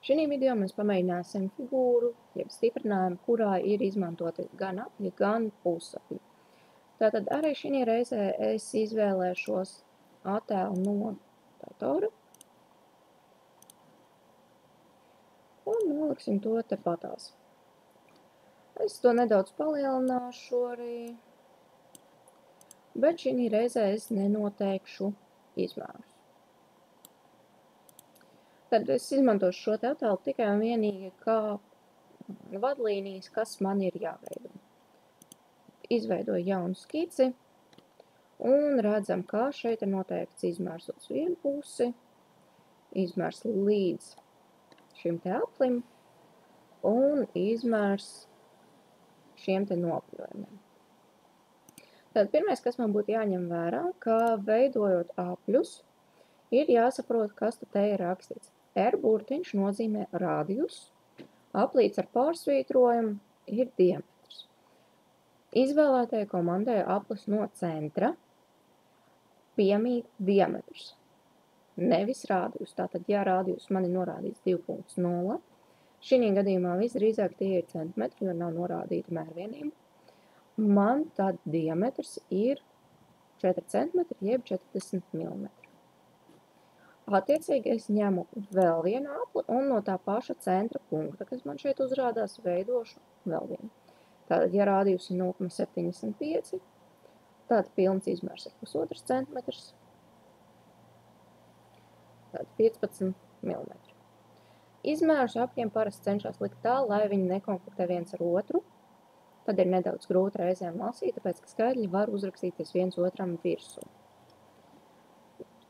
Šī video mēs pamēģināsim figūru, jeb stiprinājumu, kurā ir izmantoti gan apļi, gan pusapļi. Tātad arī šī reizē es izvēlēšos attēlu no datora un noliksim to tepatās. Es to nedaudz palielināšu arī, bet šī reizē es nenoteikšu izmērus. Tad es izmantošu šo attēlu tikai un vienīgi kā vadlīnijas, kas man ir jāveido. Izveidoju jaunu skici un redzam, kā šeit ir noteikts izmērs uz vienu pusi, izmērs līdz šim te aplim un izmērs šiem te nopļojumiem. Tad pirmais, kas man būtu jāņem vērā, ka veidojot apļus, ir jāsaprot, kas te ir rakstīts. R burtiņš nozīmē radius, aplīts ar pārsvītrojumu ir diametrs. Izvēlētajai komandai aplis no centra piemīt diametrs, nevis radius. Tātad, ja radius man ir norādīts 2.0, šī gadījumā visdrīzāk tie ir centimetri, jo nav norādīta mērvienība, man tad diametrs ir 4 cm jeb 40 mm. Attiecīgi es ņemu vēl vienu apli un no tā paša centra punkta, kas man šeit uzrādās, veidošu vēl vienu. Tātad, ja rādījus ir 0,75, tad pilns izmērs ir 1,5 cm, tātad 15 mm. Izmērus apļiem parasti cenšas likt tā, lai viņi nekonfliktē viens ar otru. Tad ir nedaudz grūti reizēm lasīt, tāpēc, ka skaidri var uzrakstīties viens otram virsū.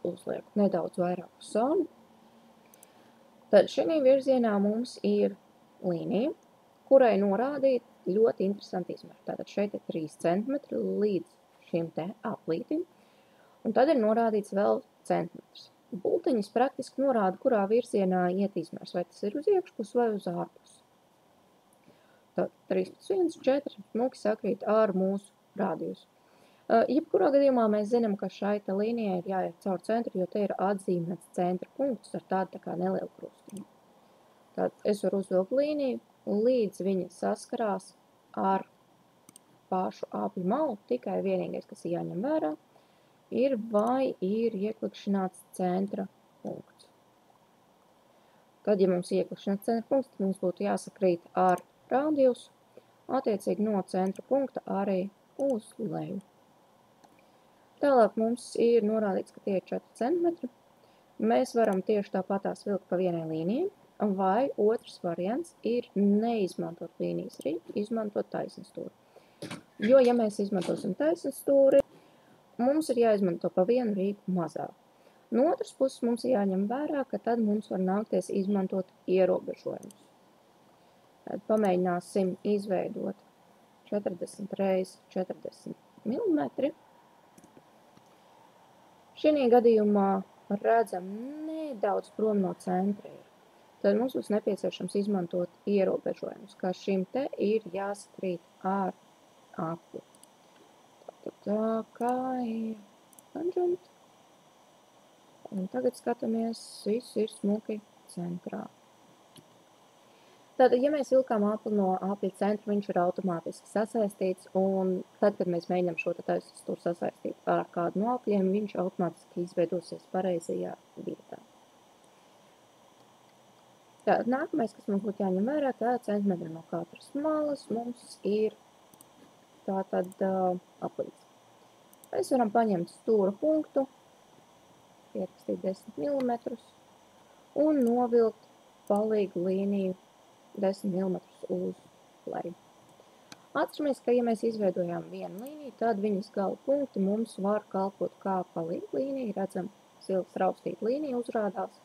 Uzlieku nedaudz vairāku sonu. Tad šī virzienā mums ir līnija, kurai norādīt ļoti interesanti izmēri. Tātad šeit ir 3 cm līdz šim te aplītim, un tad ir norādīts vēl centimetrs. Bultiņas praktiski norāda, kurā virzienā iet izmērs, vai tas ir uz iekšpus vai uz ārpus. Tad 3,1,4 smuki sakrīt ar mūsu rādījusu. Jebkurā gadījumā mēs zinām, ka šai līnijai ir jāiet caur centru, jo te ir atzīmēts centra punkts ar tādu tā kā nelielu krustiņu. Tad es varu uzvilkt līniju, līdz viņa saskarās ar pašu apļu malu, tikai vienīgais, kas ir jāņem vērā, ir vai ir ieklikšināts centra punkts. Tad, ja mums ir ieklikšināts centra punkts, tad mums būtu jāsakrīt ar rādījusu, attiecīgi no centra punkta arī uz leju. Tālāk mums ir norādīts, ka tie ir 4 cm. Mēs varam tieši tāpatās vilkt pa vienai līnijai, vai otrs variants ir neizmantot līnijas rīku, izmantot taisnstūri. Jo, ja mēs izmantosim taisnstūri, mums ir jāizmanto pa vienu rīku mazāk. No otras puses mums ir jāņem vērā, ka tad mums var nākties izmantot ierobežojumus. Tad pamēģināsim izveidot 40 x 40 mm. Šī gadījumā redzam nedaudz prom no centra. Tad mums būs nepieciešams izmantot ierobežojumus, kā šim te ir jāsakrīt ar apli. Tā kā ir tangent. Un tagad skatāmies, viss ir smuki centrā. Tātad, ja mēs vilkām apli no apļa centra, viņš ir automātiski sasaistīts, un tad, kad mēs mēģinām šo taisnstūri sasaistīt ar kādu no apļiem, viņš automātiski izveidosies pareizajā vietā. Tātad, nākamais, kas mums būtu jāņem vērā, ka centimetri no katras malas mums ir tātad aplīts. Mēs varam paņemt stūra punktu, pierakstīt 10 mm un novilkt palīgu līniju 10 mm uz leju. Atceramies, ka ja mēs izveidojām vienu līniju, tad viņas gala punkti mums var kalpot kā palīgu līnija. Redzam, zils raustīta līnija uzrādās.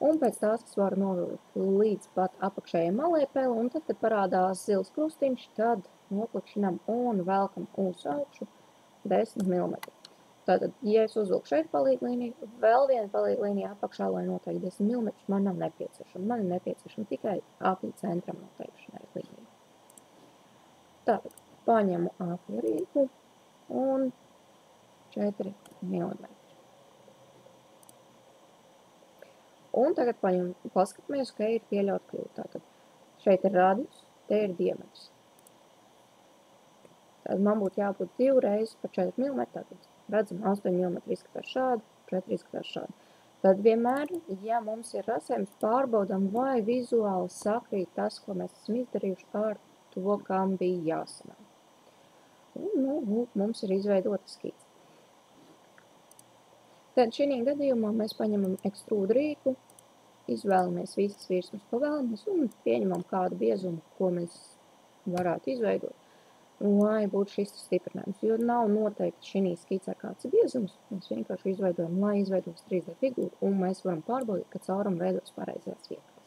Un pēc tās es varu novilkt līdz pat apakšējai malai peli, un tad, kad parādās zils krustiņš, tad noklikšinam un velkam uz augšu 10 mm. Tātad, ja es uzvilku šeit palīgu līniju, vēl viena palīgu līnija apakšā, lai noteikti 10 mm, man nav nepieciešama. Man ir nepieciešama tikai apļa centram noteikšanai līnija. Tātad, paņemu apļa rīku un 4 mm. Un tagad paskatāmies, ka ir pieļaut kļūt. Tātad šeit ir radius, te ir diametrs. Tad man būtu jābūt 2 reizes par 4 mm, tātad redzam 8 mm izskatās šādi, 4 izskatās šādi. Tad vienmēr, ja mums ir rasējums, pārbaudām, vai vizuāli sakrīt tas, ko mēs esam izdarījuši ar to, kam bija jāsanāk. Un, mums ir izveidota skīts. Tad šī gadījumā mēs paņemam ekstrūdu rīku, izvēlamies visas virsmas, ko vēlamies, un pieņemam kādu biezumu, ko mēs varētu izveidot, lai būtu šis stiprinājums. Jo nav noteikti šī skicē kāds biezums, mēs vienkārši izveidojam, lai izveidos 3D figūru, un mēs varam pārbaudīt, ka caurums veidos pareizajās vietās.